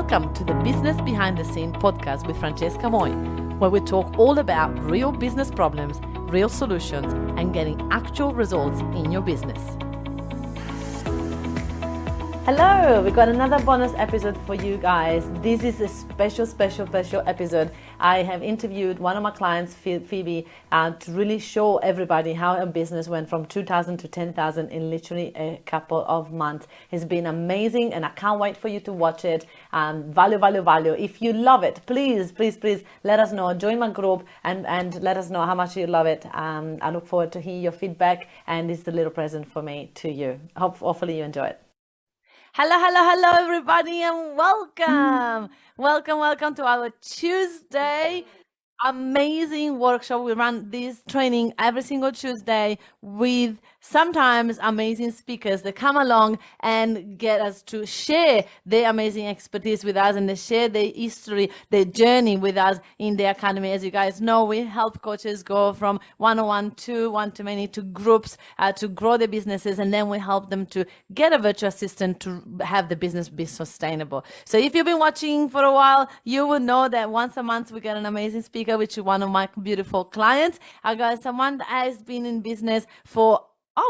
Welcome to the Business Behind the Scene podcast with Francesca Moi, where we talk all about real business problems, real solutions, and getting actual results in your business. Hello, we got another bonus episode for you guys. This is a special episode. I have interviewed one of my clients, Phoebe, to really show everybody how her business went from 2,000 to 10,000 in literally a couple of months. It's been amazing and I can't wait for you to watch it. Value. If you love it, please let us know. Join my group and let us know how much you love it. I look forward to hear your feedback, and it's a little present for me to you. Hopefully you enjoy it. Hello, everybody, and welcome to our Tuesday amazing workshop. We run this training every single Tuesday with sometimes amazing speakers that come along and get us to share their amazing expertise with us, and they share their history, their journey with us in the academy. As you guys know, we help coaches go from one-on-one to one-to-many to groups to grow their businesses, and then we help them to get a virtual assistant to have the business be sustainable. So if you've been watching for a while, you will know that once a month we get an amazing speaker, which is one of my beautiful clients. I got someone that has been in business for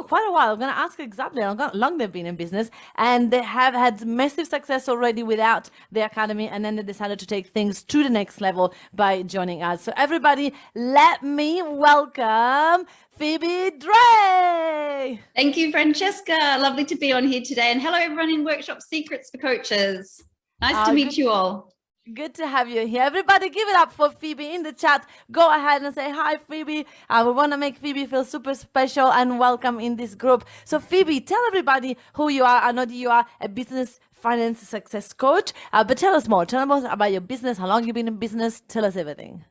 quite a while. I'm going to ask exactly how long they've been in business, and they have had massive success already without the academy, and then they decided to take things to the next level by joining us. So everybody, let me welcome Phoebe Dray. Thank you, Francesca. Lovely to be on here today, and hello everyone in Workshop Secrets for Coaches. Nice to meet you all. Good to have you here. Everybody give it up for Phoebe in the chat. Go ahead and say hi, Phoebe. We want to make Phoebe feel super special and welcome in this group. So Phoebe, tell everybody who you are. I know that you are a business finance success coach, but tell us more. Tell us about your business, how long you've been in business. Tell us everything.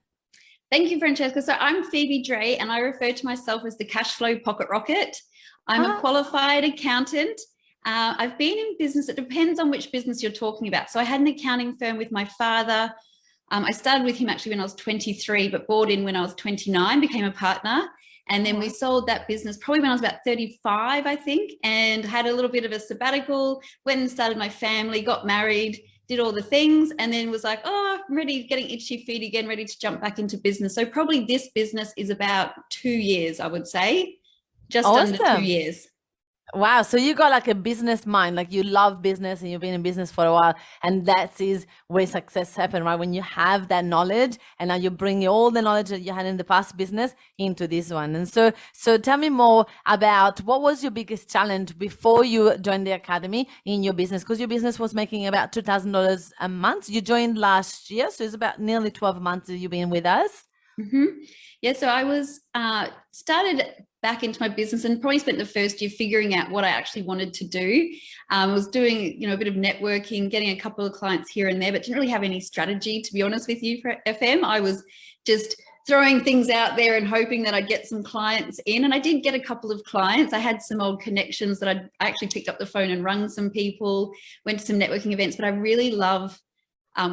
Thank you, Francesca. So I'm Phoebe Dray, and I refer to myself as the cashflow pocket rocket. I'm a qualified accountant. I've been in business. It depends on which business you're talking about. So I had an accounting firm with my father. I started with him actually when I was 23, but bought in when I was 29, became a partner. And then we sold that business probably when I was about 35, I think, and had a little bit of a sabbatical, went and started my family, got married, did all the things, and then was like, I'm ready, getting itchy feet again, ready to jump back into business. So probably this business is about 2 years, I would say, just under 2 years. Wow. So you got like a business mind, like you love business and you've been in business for a while, and that is where success happens, right? When you have that knowledge and now you bring all the knowledge that you had in the past business into this one. And so tell me more about what was your biggest challenge before you joined the academy in your business, because your business was making about $2,000 a month. You joined last year, so it's about nearly 12 months that you've been with us. Mm-hmm. Yeah, so I was started back into my business and probably spent the first year figuring out what I actually wanted to do. I was doing, a bit of networking, getting a couple of clients here and there, but didn't really have any strategy, to be honest with you, for FM. I was just throwing things out there and hoping that I'd get some clients in. And I did get a couple of clients. I had some old connections that I actually picked up the phone and rung some people, went to some networking events, but I really love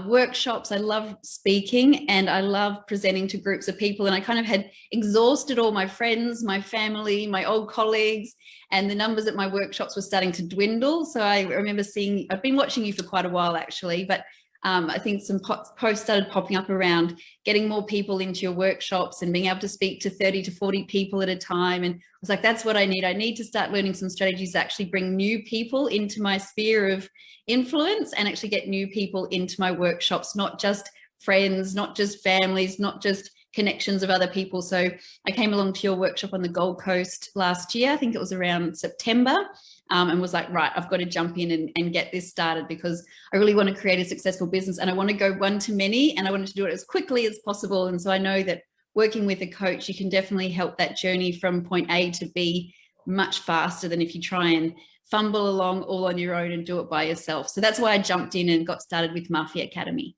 workshops. I love speaking and I love presenting to groups of people, and I kind of had exhausted all my friends, my family, my old colleagues, and the numbers at my workshops were starting to dwindle. So I remember I've been watching you for quite a while actually, but I think some posts started popping up around getting more people into your workshops and being able to speak to 30 to 40 people at a time. And I was like, that's what I need. I need to start learning some strategies to actually bring new people into my sphere of influence and actually get new people into my workshops, not just friends, not just families, not just connections of other people. So I came along to your workshop on the Gold Coast last year. I think it was around September. And was like, right, I've got to jump in and get this started, because I really want to create a successful business and I want to go one to many, and I wanted to do it as quickly as possible. And so I know that working with a coach, you can definitely help that journey from point A to B much faster than if you try and fumble along all on your own and do it by yourself. So that's why I jumped in and got started with Mafia Academy.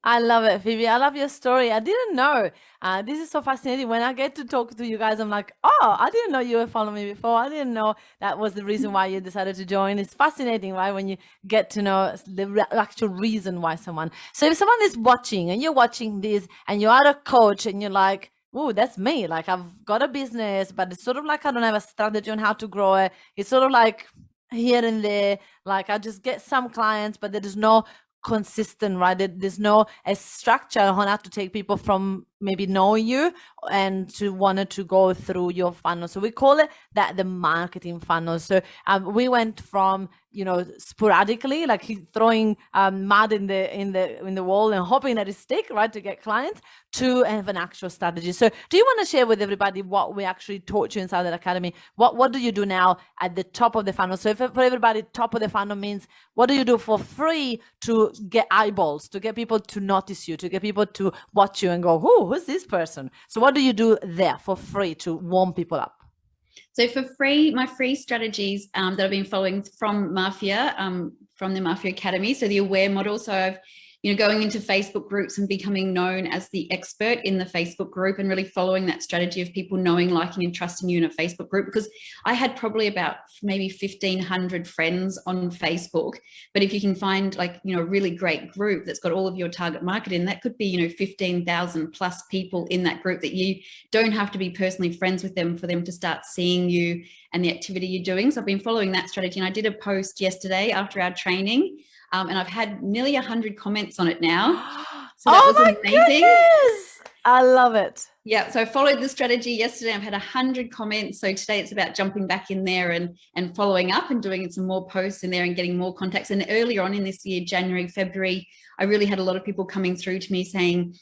I love it, Phoebe. I love your story. I didn't know. This is so fascinating. When I get to talk to you guys, I'm like, I didn't know you were following me before. I didn't know that was the reason why you decided to join. It's fascinating, right? When you get to know the actual reason why someone. So if someone is watching and you're watching this and you are a coach and you're like, oh, that's me. Like, I've got a business, but it's sort of like I don't have a strategy on how to grow it. It's sort of like here and there. Like I just get some clients, but there is no consistent, right? There's no a structure on how to take people from maybe know you and to wanted to go through your funnel. So we call it that the marketing funnel. So we went from, you know, sporadically, like throwing mud in the wall and hoping that it stick, right, to get clients, to have an actual strategy. So do you want to share with everybody what we actually taught you inside the academy? What do you do now at the top of the funnel? So for everybody, top of the funnel means what do you do for free to get eyeballs, to get people to notice you, to get people to watch you and go, who's this person? So what do you do there for free to warm people up? So for free, my free strategies that I've been following from Mafia, from the Mafia Academy, so the aware model. So I've, you know, going into Facebook groups and becoming known as the expert in the Facebook group, and really following that strategy of people knowing, liking and trusting you in a Facebook group, because I had probably about maybe 1,500 friends on Facebook. But if you can find, like, you know, a really great group that's got all of your target market in, that could be, you know, 15,000 plus people in that group that you don't have to be personally friends with them for them to start seeing you and the activity you're doing. So I've been following that strategy, and I did a post yesterday after our training. And I've had nearly 100 comments on it now. So that was amazing. Goodness! I love it. Yeah, so I followed the strategy yesterday. I've had 100 comments. So today it's about jumping back in there and following up and doing some more posts in there and getting more contacts. And earlier on in this year, January, February, I really had a lot of people coming through to me saying,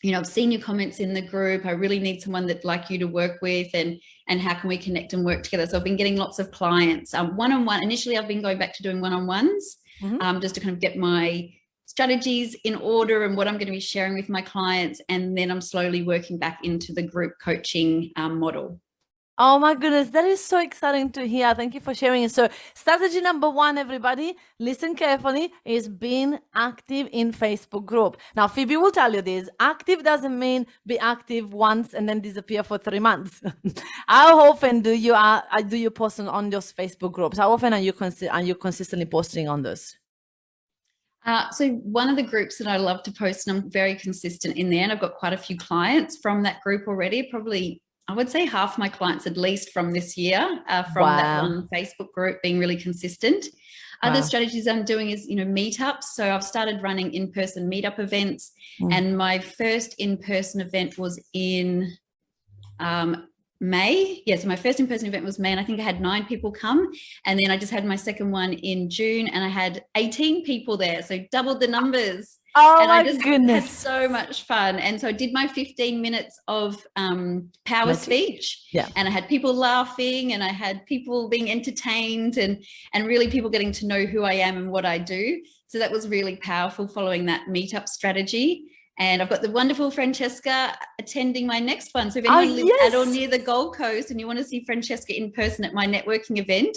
you know, I've seen your comments in the group. I really need someone that like you to work with, and how can we connect and work together? So I've been getting lots of clients. One-on-one. Initially, I've been going back to doing one-on-ones. Just to kind of get my strategies in order and what I'm going to be sharing with my clients. And then I'm slowly working back into the group coaching model. Oh my goodness, that is so exciting to hear. Thank you for sharing it. So strategy number one, everybody, listen carefully, is being active in Facebook group. Now, Phoebe will tell you this. Active doesn't mean be active once and then disappear for 3 months. How often do you post on those Facebook groups? How often are you consistently posting on those? So one of the groups that I love to post, and I'm very consistent in there, and I've got quite a few clients from that group already, probably I would say half my clients at least from this year, from that one Facebook group, being really consistent. Other strategies I'm doing is, you know, meetups. So I've started running in-person meetup events, and my first in-person event was in May. Yeah, so my first in-person event was May, and I think I had 9 people come. And then I just had my second one in June, and I had 18 people there, so doubled the numbers. Oh, and my I just goodness. had so much fun. And so I did my 15 minutes of power speech, and I had people laughing, and I had people being entertained, and really people getting to know who I am and what I do. So that was really powerful, following that meetup strategy. And I've got the wonderful Francesca attending my next one. So if anyone lives at or near the Gold Coast and you want to see Francesca in person at my networking event,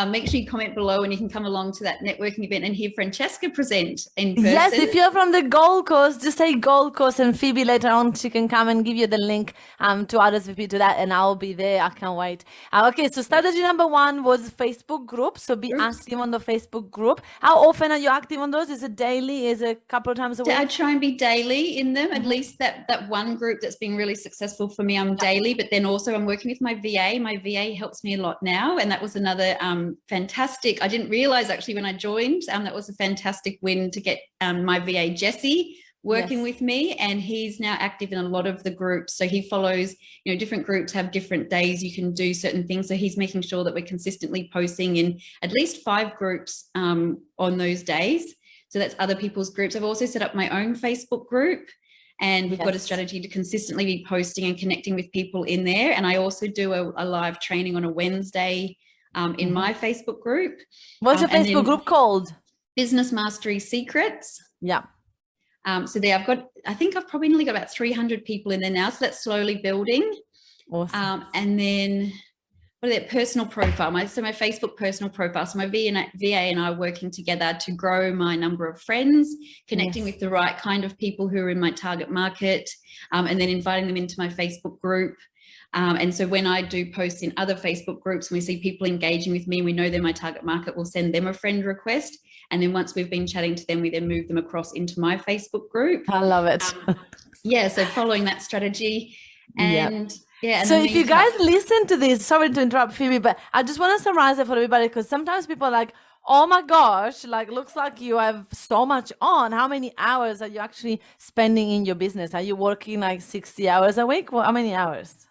make sure you comment below and you can come along to that networking event and hear Francesca present in person. Yes, if you're from the Gold Coast, just say Gold Coast, and Phoebe later on, she can come and give you the link to RSVP to that, and I'll be there. I can't wait. Okay, so strategy number one was Facebook group. So be active on the Facebook group. How often are you active on those? Is it daily? Is it a couple of times a week? I try and be daily in them. At least that one group that's been really successful for me, I'm daily. But then also I'm working with my VA. My VA helps me a lot now, and that was another fantastic. I didn't realize actually when I joined, that was a fantastic win to get my VA Jesse working with me, and he's now active in a lot of the groups. So he follows, you know, different groups have different days you can do certain things. So he's making sure that we're consistently posting in at least 5 groups on those days. So that's other people's groups. I've also set up my own Facebook group, and we've got a strategy to consistently be posting and connecting with people in there. And I also do a live training on a Wednesday in my Facebook group. What's your Facebook group called? Business Mastery Secrets. Yeah. So there I think I've probably nearly got about 300 people in there now. So that's slowly building. Awesome. And then what are their personal profile? My Facebook personal profile. So my VA and I are working together to grow my number of friends, connecting with the right kind of people who are in my target market, and then inviting them into my Facebook group. And so when I do posts in other Facebook groups, and we see people engaging with me, we know they're my target market, we'll send them a friend request. And then once we've been chatting to them, we then move them across into my Facebook group. I love it. So following that strategy. And and so if you guys listen to this, sorry to interrupt Phoebe, but I just want to summarize it for everybody, because sometimes people are like, Oh my gosh, like looks like you have so much on. How many hours are you actually spending in your business? Are you working like 60 hours a week? Well, how many hours?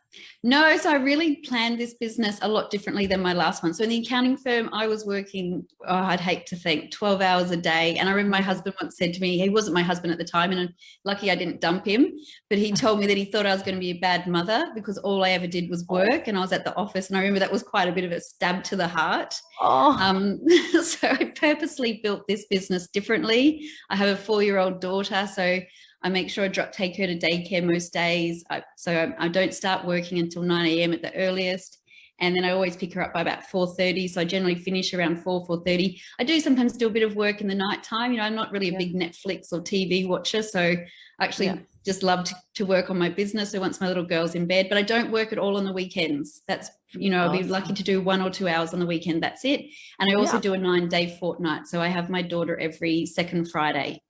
No, so I really planned this business a lot differently than my last one. So in the accounting firm, I was working, oh, I'd hate to think, 12 hours a day. And I remember my husband once said to me, he wasn't my husband at the time, and I'm lucky I didn't dump him, but he told me that he thought I was going to be a bad mother because all I ever did was work, and I was at the office. And I remember that was quite a bit of a stab to the heart. Oh, So I purposely built this business differently. I have a 4-year-old daughter, so I make sure I take her to daycare most days. So I don't start working until 9 a.m. at the earliest. And then I always pick her up by about 4:30. So I generally finish around 4:30. I do sometimes do a bit of work in the nighttime. You know, I'm not really a big Netflix or TV watcher. So I actually just love to work on my business. So once my little girl's in bed, but I don't work at all on the weekends. That's, you know, I'll be lucky to do 1 or 2 hours on the weekend. That's it. And I also do a 9-day fortnight. So I have my daughter every second Friday.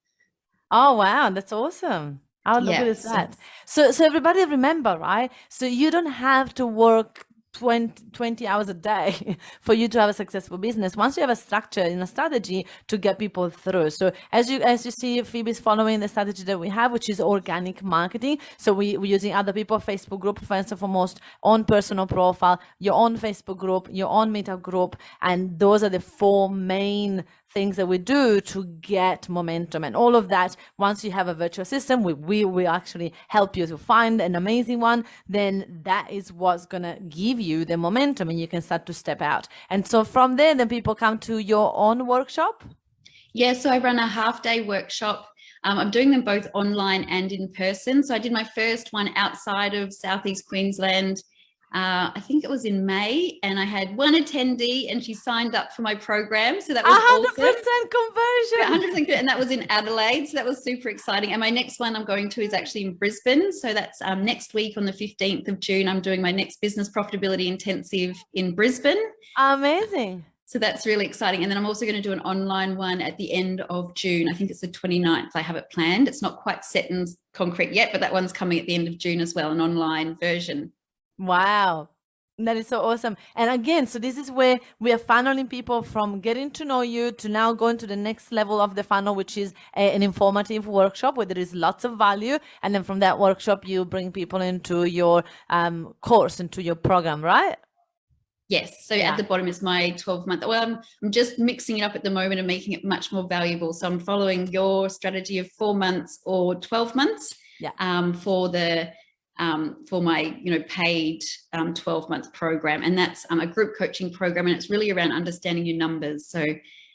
Oh, wow. That's awesome. How good is that? So everybody remember, right? So you don't have to work 20 hours a day for you to have a successful business. Once you have a structure and a strategy to get people through. So as you see, Phoebe's following the strategy that we have, which is organic marketing. So we're using other people, Facebook group, first and foremost, own personal profile, your own Facebook group, your own meetup group. And those are the 4 main things that we do to get momentum. And all of that, once you have a virtual system, we actually help you to find an amazing one, then that is what's gonna give you the momentum, and you can start to step out. And so from there, then people come to your own workshop? Yeah, so I run a half-day workshop. I'm doing them both online and in person. So I did my first one outside of Southeast Queensland. I think it was in May, and I had one attendee, and she signed up for my program. So that was 100% conversion. 100%, and that was in Adelaide. So that was super exciting. And my next one I'm going to is actually in Brisbane. So that's next week on the 15th of June. I'm doing my next business profitability intensive in Brisbane. Amazing. So that's really exciting. And then I'm also going to do an online one at the end of June. I think it's the 29th. I have it planned. It's not quite set in concrete yet, but that one's coming at the end of June as well, an online version. Wow. That is so awesome. And again, so this is where we are funneling people from getting to know you to now going to the next level of the funnel, which is an informative workshop where there is lots of value. And then from that workshop, you bring people into your course, into your program, right? Yes. So at the bottom is my 12-month. Well, I'm just mixing it up at the moment and making it much more valuable. So I'm following your strategy of 4 months or 12 months for my, you know, paid 12-month program. And that's a group coaching program. And it's really around understanding your numbers. So,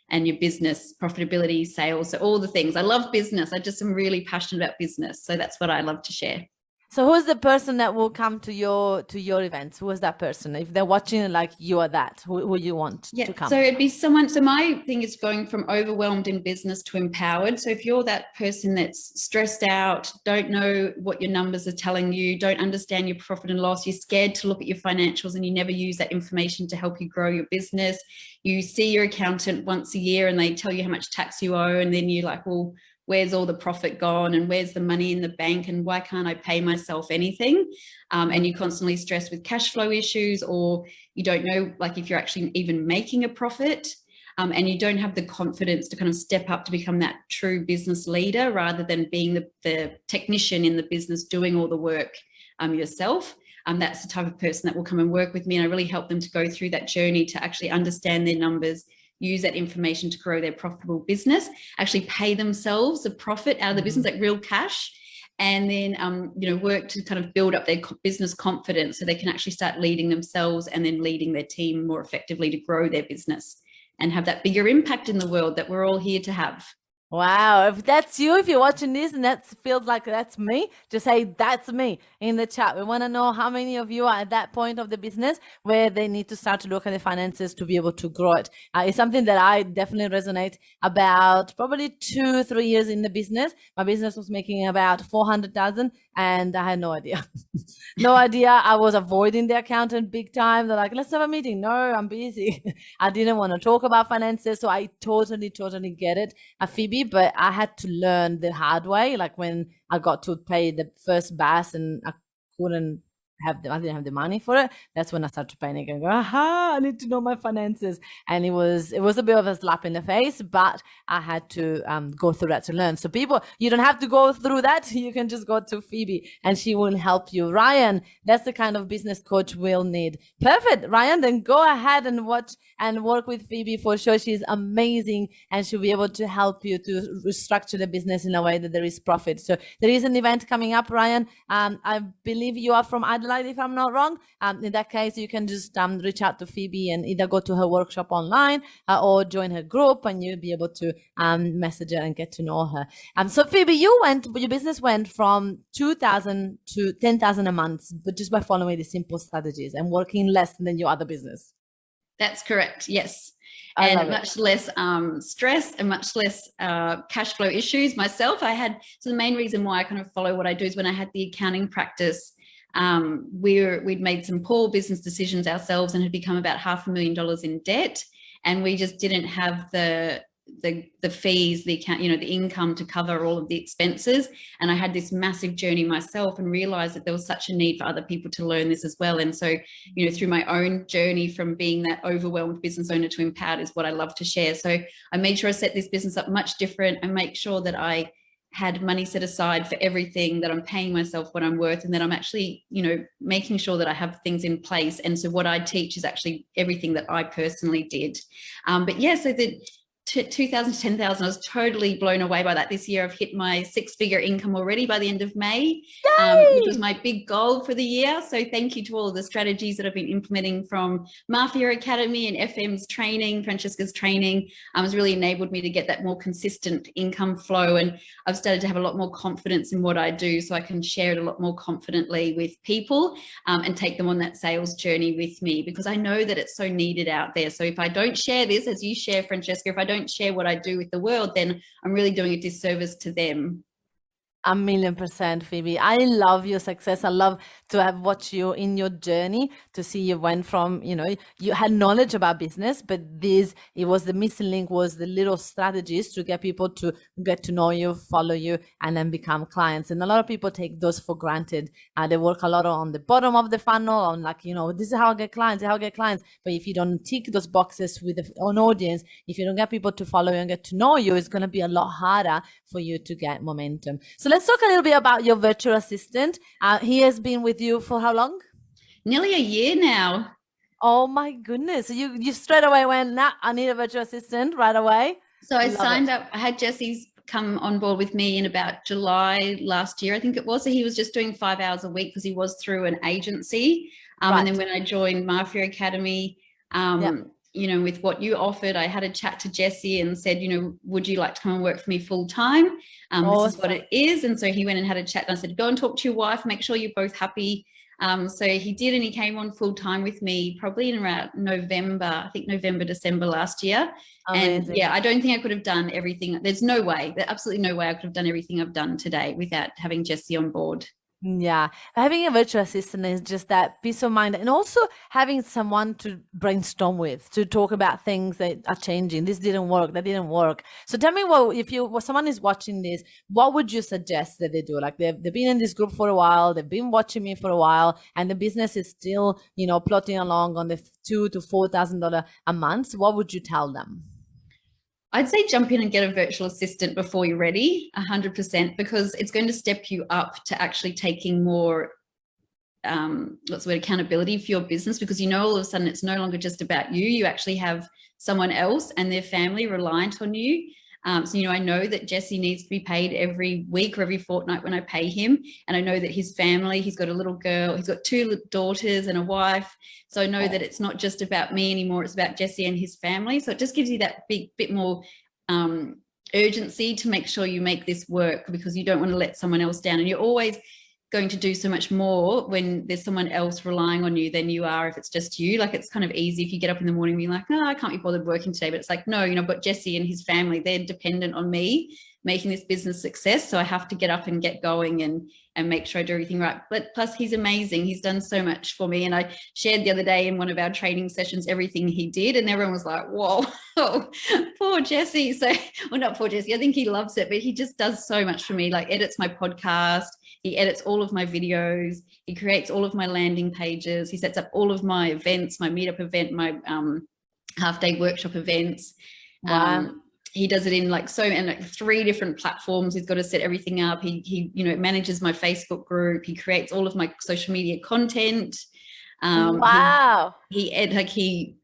and your business profitability, sales, so all the things. I love business. I just am really passionate about business. So that's what I love to share. So who's the person that will come to your events? Who is that person? If they're watching, like you are that, who you want to come? So it'd be someone. So my thing is going from overwhelmed in business to empowered. So if you're that person that's stressed out, don't know what your numbers are telling you, don't understand your profit and loss, you're scared to look at your financials and you never use that information to help you grow your business. You see your accountant once a year and they tell you how much tax you owe, and then you're like, well, where's all the profit gone, and where's the money in the bank, and why can't I pay myself anything? And you constantly stress with cash flow issues, or you don't know, like, if you're actually even making a profit, and you don't have the confidence to kind of step up to become that true business leader rather than being the technician in the business doing all the work yourself. That's the type of person that will come and work with me, and I really help them to go through that journey to actually understand their numbers, use that information to grow their profitable business, actually pay themselves a profit out of the business, like real cash, and then, you know, work to kind of build up their business confidence so they can actually start leading themselves and then leading their team more effectively to grow their business and have that bigger impact in the world that we're all here to have. Wow. If that's you, if you're watching this and that feels like that's me, just say that's me in the chat. We want to know how many of you are at that point of the business where they need to start to look at the finances to be able to grow it. It's something that I definitely resonate about. Probably 2-3 years in the business. My business was making about 400,000 and I had no idea. No idea. I was avoiding the accountant big time. They're like, let's have a meeting. No, I'm busy. I didn't want to talk about finances. So I totally get it, Phoebe, but I had to learn the hard way. Like when I got to pay the first BAS and I couldn't I didn't have the money for it. That's when I started to panic and go, aha, I need to know my finances. And it was a bit of a slap in the face, but I had to go through that to learn. So people, you don't have to go through that. You can just go to Phoebe and she will help you. Ryan, that's the kind of business coach we'll need. Perfect, Ryan. Then go ahead and watch and work with Phoebe for sure. She's amazing and she'll be able to help you to restructure the business in a way that there is profit. So there is an event coming up, Ryan. I believe you are from Adelaide, if I'm not wrong. In that case, you can just reach out to Phoebe and either go to her workshop online or join her group, and you'll be able to message her and get to know her. So Phoebe, your business went from 2,000 to 10,000 a month, but just by following the simple strategies and working less than your other business. That's correct. Yes. And much less stress and much less cash flow issues myself. So the main reason why I kind of follow what I do is when I had the accounting practice, we'd made some poor business decisions ourselves and had become about $500,000 in debt. And we just didn't have the fees, the account, the income to cover all of the expenses. And I had this massive journey myself and realized that there was such a need for other people to learn this as well. And so, through my own journey from being that overwhelmed business owner to empowered is what I love to share. So I made sure I set this business up much different and make sure that I had money set aside for everything, that I'm paying myself what I'm worth, and that I'm actually, making sure that I have things in place. And so what I teach is actually everything that I personally did. But yeah, so the 2,000 to 10,000, I was totally blown away by that. This year I've hit my 6-figure income already by the end of May, which was my big goal for the year. So thank you to all of the strategies that I've been implementing from Mafia Academy and FM's training, Francesca's training. Has really enabled me to get that more consistent income flow. And I've started to have a lot more confidence in what I do, so I can share it a lot more confidently with people and take them on that sales journey with me, because I know that it's so needed out there. So if I don't share this, as you share, Francesca, if I don't share what I do with the world, then I'm really doing a disservice to them. 1,000,000%, Phoebe. I love your success. I love to have watched you in your journey, to see you went from, you had knowledge about business, but it was the missing link, was the little strategies to get people to get to know you, follow you, and then become clients. And a lot of people take those for granted. They work a lot on the bottom of the funnel, on this is how I get clients, But if you don't tick those boxes with an audience, if you don't get people to follow you and get to know you, it's going to be a lot harder for you to get momentum. So let's talk a little bit about your virtual assistant. He has been with you for how long? Nearly a year now. Oh my goodness. So you straight away went, nah, I need a virtual assistant right away. So I signed up. I had Jesse's come on board with me in about July last year, I think it was. So he was just doing 5 hours a week because he was through an agency. Right. And then when I joined Mafia Academy, with what you offered, I had a chat to Jesse and said, would you like to come and work for me full time? Awesome. This is what it is. And so he went and had a chat, and I said, go and talk to your wife, make sure you're both happy. So he did, and he came on full time with me probably in around November, December last year. Amazing. And yeah, I don't think I could have done everything. There's absolutely no way I could have done everything I've done today without having Jesse on board. Yeah, having a virtual assistant is just that peace of mind, and also having someone to brainstorm with, to talk about things that are changing. This didn't work, that didn't work. So tell me, if someone is watching this, what would you suggest that they do? Like they've been in this group for a while, they've been watching me for a while, and the business is still, plodding along on the $2,000 to $4,000 a month. What would you tell them? I'd say jump in and get a virtual assistant before you're ready, 100%, because it's going to step you up to actually taking more, accountability for your business, because all of a sudden it's no longer just about you. You actually have someone else and their family reliant on you. So, I know that Jesse needs to be paid every week or every fortnight when I pay him. And I know that his family, he's got a little girl, he's got 2 daughters and a wife. So I know that it's not just about me anymore, it's about Jesse and his family. So it just gives you that bit more urgency to make sure you make this work, because you don't want to let someone else down. And you're always going to do so much more when there's someone else relying on you than you are if it's just you. Like, it's kind of easy if you get up in the morning being like, oh, I can't be bothered working today. But it's like, no, I've got Jesse and his family. They're dependent on me making this business success. So I have to get up and get going and make sure I do everything right. But plus, he's amazing. He's done so much for me. And I shared the other day in one of our training sessions everything he did, and everyone was like, whoa, poor Jesse. So, well, not poor Jesse, I think he loves it, but he just does so much for me, like edits my podcast. He edits all of my videos. He creates all of my landing pages. He sets up all of my events, my meetup event, my half-day workshop events. Wow. He does it in like 3 different platforms. He's got to set everything up. He manages my Facebook group. He creates all of my social media content. Wow. He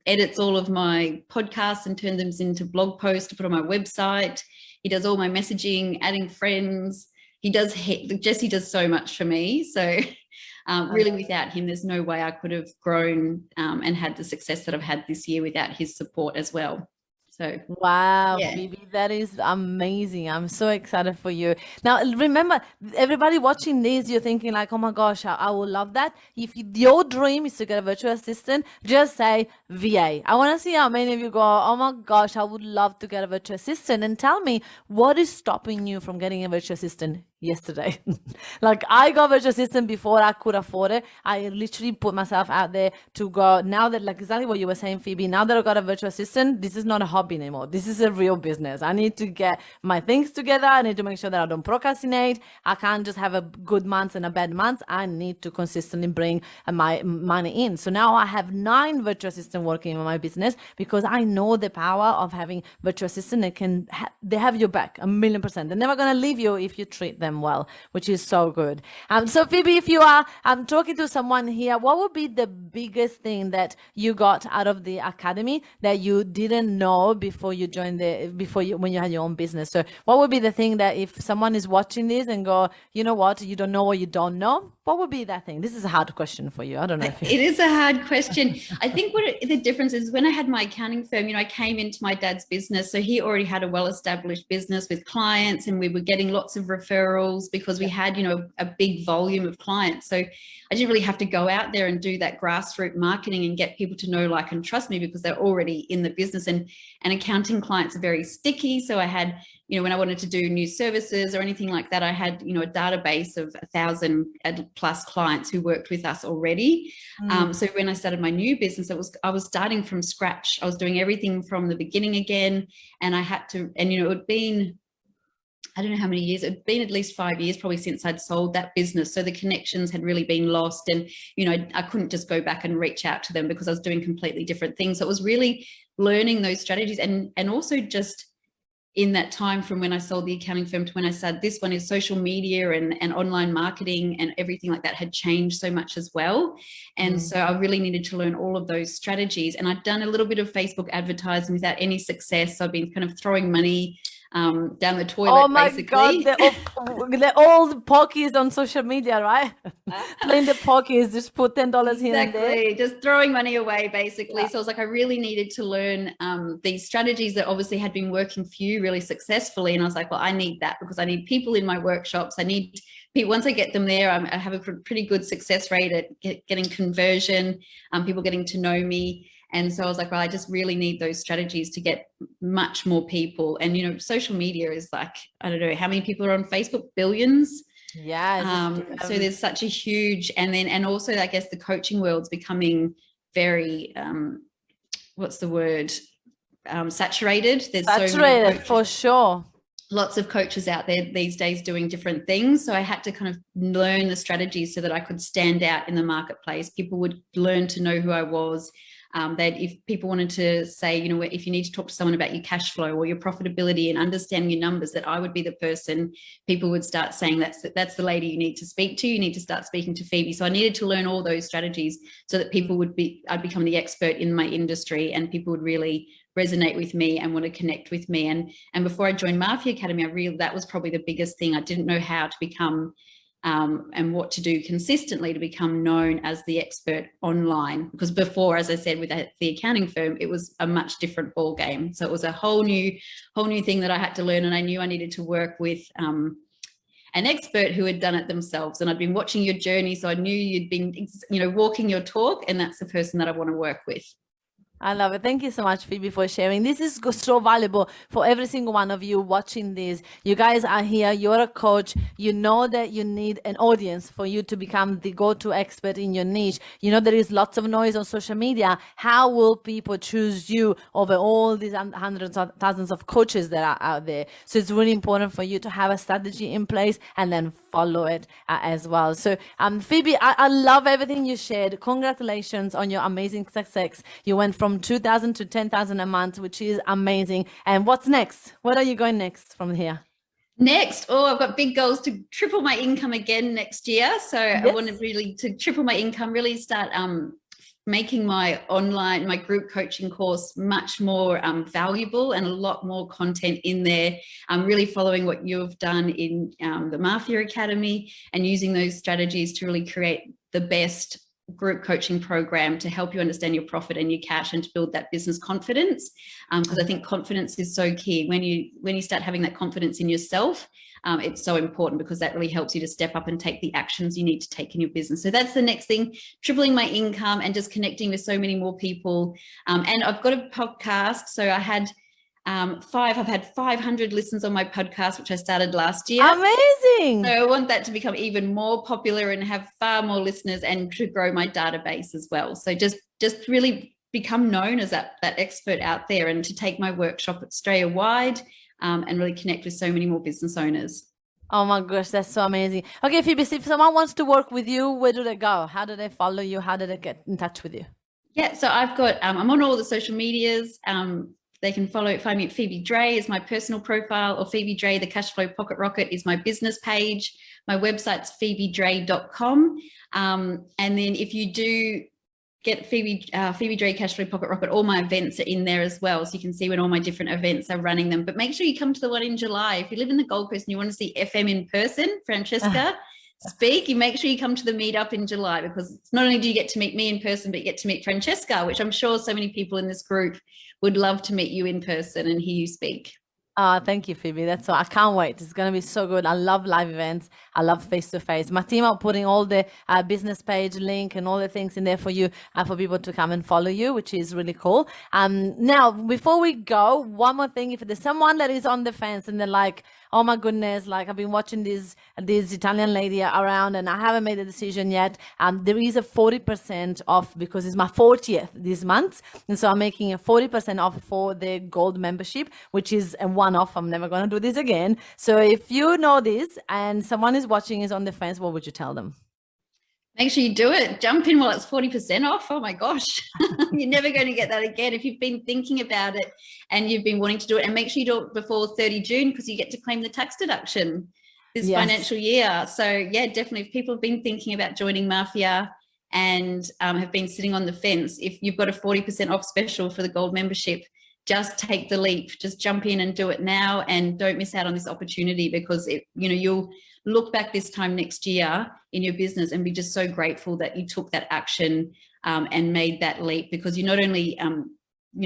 edits all of my podcasts and turns them into blog posts to put on my website. He does all my messaging, adding friends. Jesse does so much for me. So really without him, there's no way I could have grown and had the success that I've had this year without his support as well. So wow, yeah. Phoebe, that is amazing. I'm so excited for you. Now, remember, everybody watching this, you're thinking like, oh my gosh, I would love that. If your dream is to get a virtual assistant, just say VA. I want to see how many of you go, oh my gosh, I would love to get a virtual assistant. And tell me, what is stopping you from getting a virtual assistant yesterday? Like, I got virtual assistant before I could afford it. I literally put myself out there to go. Now that, like exactly what you were saying, Phoebe, now that I got a virtual assistant, this is not a hobby anymore. This is a real business. I need to get my things together. I need to make sure that I don't procrastinate. I can't just have a good month and a bad month. I need to consistently bring my money in. So now I have 9 virtual assistants working in my business because I know the power of having virtual assistant. They have your back 1,000,000%. They're never going to leave you if you treat them well, which is so good. So Phoebe, if you are talking to someone here, what would be the biggest thing that you got out of the academy that you didn't know before you joined when you had your own business? So what would be the thing that if someone is watching this and go, you know what, you don't know what you don't know, what would be that thing? This is a hard question for you. I don't know if it is a hard question. I think the difference is when I had my accounting firm, I came into my dad's business. So he already had a well-established business with clients, and we were getting lots of referrals because we had, a big volume of clients. So I didn't really have to go out there and do that grassroots marketing and get people to know, like, and trust me because they're already in the business. And accounting clients are very sticky. So I had, when I wanted to do new services or anything like that, I had, a database of 1,000 plus clients who worked with us already. So when I started my new business, I was starting from scratch. I was doing everything from the beginning again. And I had to, and it had been, I don't know how many years, it'd been at least 5 years probably since I'd sold that business. So the connections had really been lost, and, I couldn't just go back and reach out to them because I was doing completely different things. So it was really learning those strategies, and also just in that time from when I sold the accounting firm to when I started this one, is social media and online marketing and everything like that had changed so much as well. And so I really needed to learn all of those strategies. And I'd done a little bit of Facebook advertising without any success. So I've been kind of throwing money down the toilet. Oh my basically. God, the old pokies on social media, right? Playing the pokies, just put $10 here and there. Exactly, just throwing money away, basically. Yeah. So I was like, I really needed to learn these strategies that obviously had been working for you really successfully. And I was like, well, I need that because I need people in my workshops. I need people, once I get them there, I have a pretty good success rate at getting conversion, people getting to know me. And so I was like, well, I just really need those strategies to get much more people. And, social media is like, I don't know how many people are on Facebook, billions. Yeah. So there's such a huge, and also I guess the coaching world's becoming very, what's the word? Saturated. There's saturated for sure. Lots of coaches out there these days doing different things. So I had to kind of learn the strategies so that I could stand out in the marketplace. People would learn to know who I was. That if people wanted to say, if you need to talk to someone about your cash flow or your profitability and understanding your numbers, that I would be the person. People would start saying that's the lady you need to speak to. You need to start speaking to Phoebe. So I needed to learn all those strategies so that I'd become the expert in my industry, and people would really resonate with me and want to connect with me. And before I joined Mafia Academy, that was probably the biggest thing. I didn't know how to become and what to do consistently to become known as the expert online, because before, as I said, with the accounting firm, it was a much different ball game. So it was a whole new thing that I had to learn, and I knew I needed to work with an expert who had done it themselves. And I'd been watching your journey, so I knew you'd been walking your talk, and that's the person that I want to work with. I love it. Thank you so much, Phoebe, for sharing. This is so valuable for every single one of you watching this. You guys are here. You're a coach. You know that you need an audience for you to become the go-to expert in your niche. You know there is lots of noise on social media. How will people choose you over all these hundreds of thousands of coaches that are out there? So it's really important for you to have a strategy in place and then follow it as well. So Phoebe, I love everything you shared. Congratulations on your amazing success. You went from 2,000 to 10,000 a month, which is amazing. And what's next? What are you going next from here? Next, I've got big goals to triple my income again next year. So I want to really to triple my income, really start making my group coaching course much more valuable, and a lot more content in there. I'm really following what you've done in the Mafia Academy, and using those strategies to really create the best group coaching program to help you understand your profit and your cash, and to build that business confidence, because I think confidence is so key. When you start having that confidence in yourself, it's so important, because that really helps you to step up and take the actions you need to take in your business. So that's the next thing, tripling my income and just connecting with so many more people. And I've got a podcast. So I had I've had 500 listens on my podcast, which I started last year. Amazing. So I want that to become even more popular and have far more listeners, and to grow my database as well. So just really become known as that expert out there, and to take my workshop Australia wide, and really connect with so many more business owners. Oh my gosh, that's so amazing. Okay, Phoebe, if someone wants to work with you, where do they go? How do they follow you? How do they get in touch with you? Yeah, so I've got, I'm on all the social medias. They can find me at Phoebe Dray is my personal profile, or Phoebe Dray, the Cashflow Pocket Rocket is my business page. My website's phoebedray.com. And then if you do get Phoebe Dray Cashflow Pocket Rocket, all my events are in there as well. So you can see when all my different events are running them. But make sure you come to the one in July. If you live in the Gold Coast and you want to see FM in person, Francesca, speak, you make sure you come to the meetup in July, because not only do you get to meet me in person, but you get to meet Francesca, which I'm sure so many people in this group would love to meet you in person and hear you speak. Thank you, Phoebe. I can't wait. It's going to be so good. I love live events. I love face-to-face. My team are putting all the business page link and all the things in there for you, for people to come and follow you, which is really cool. Now, before we go, one more thing. If there's someone that is on the fence and they're like, oh my goodness, like I've been watching this Italian lady around and I haven't made a decision yet. There is a 40% off, because it's my 40th this month. And so I'm making a 40% off for the gold membership, which is a one-off. I'm never going to do this again. So if you know this and someone is watching is on the fence, what would you tell them? Make sure you do it. Jump in while it's 40% off. Oh my gosh, you're never going to get that again. If you've been thinking about it and you've been wanting to do it, and make sure you do it before 30 June, because you get to claim the tax deduction this financial year. So yeah, definitely, if people have been thinking about joining Mafia and have been sitting on the fence, if you've got a 40% off special for the gold membership, just take the leap. Just jump in and do it now, and don't miss out on this opportunity, because you'll look back this time next year in your business and be just so grateful that you took that action and made that leap, because you not only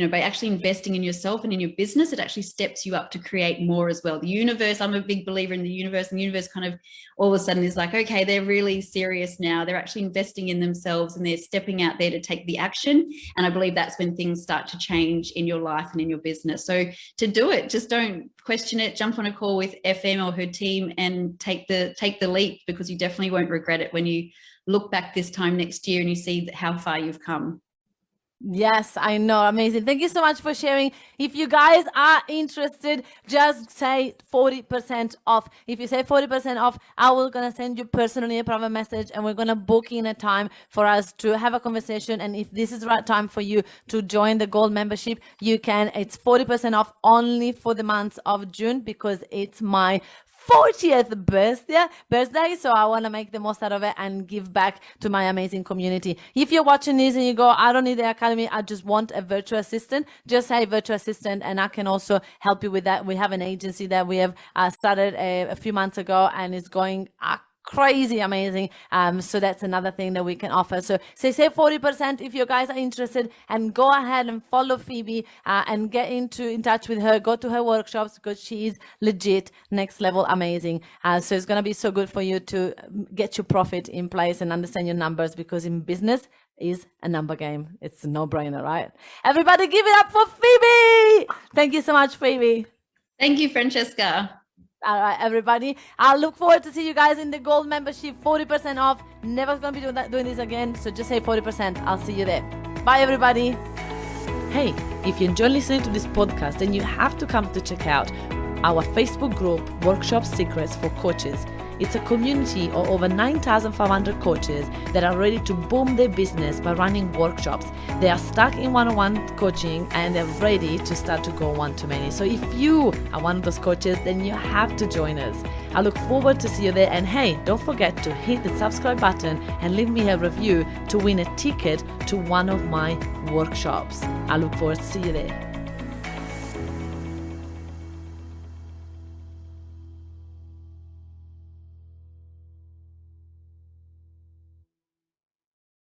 by actually investing in yourself and in your business, it actually steps you up to create more as well. The universe, I'm a big believer in the universe, and the universe kind of all of a sudden is like, okay, they're really serious now. They're actually investing in themselves and they're stepping out there to take the action. And I believe that's when things start to change in your life and in your business. So to do it, just don't question it. Jump on a call with FM or her team and take the leap, because you definitely won't regret it when you look back this time next year and you see how far you've come. Yes, I know. Amazing. Thank you so much for sharing. If you guys are interested, just say 40% off. If you say 40% off, I will going to send you personally a private message, and we're going to book in a time for us to have a conversation. And if this is the right time for you to join the gold membership, you can. It's 40% off only for the month of June, because it's my 40th birthday, so I want to make the most out of it and give back to my amazing community. If you're watching this and you go, I don't need the academy, I just want a virtual assistant, just say virtual assistant, and I can also help you with that. We have an agency that we have started a few months ago, and it's going crazy amazing. So that's another thing that we can offer. So say 40% if you guys are interested, and go ahead and follow Phoebe and get in touch with her. Go to her workshops, because she is legit next level amazing. So it's going to be so good for you to get your profit in place and understand your numbers, because in business is a number game. It's a no-brainer, right? Everybody give it up for Phoebe. Thank you so much, Phoebe. Thank you, Francesca. All right, everybody. I'll look forward to see you guys in the gold membership, 40% off. Never going to be doing this again. So just say 40%. I'll see you there. Bye, everybody. Hey, if you enjoy listening to this podcast, then you have to come to check out our Facebook group, Workshop Secrets for Coaches. It's a community of over 9,500 coaches that are ready to boom their business by running workshops. They are stuck in one-on-one coaching and they're ready to start to go one-to-many. So if you are one of those coaches, then you have to join us. I look forward to see you there. And hey, don't forget to hit the subscribe button and leave me a review to win a ticket to one of my workshops. I look forward to see you there.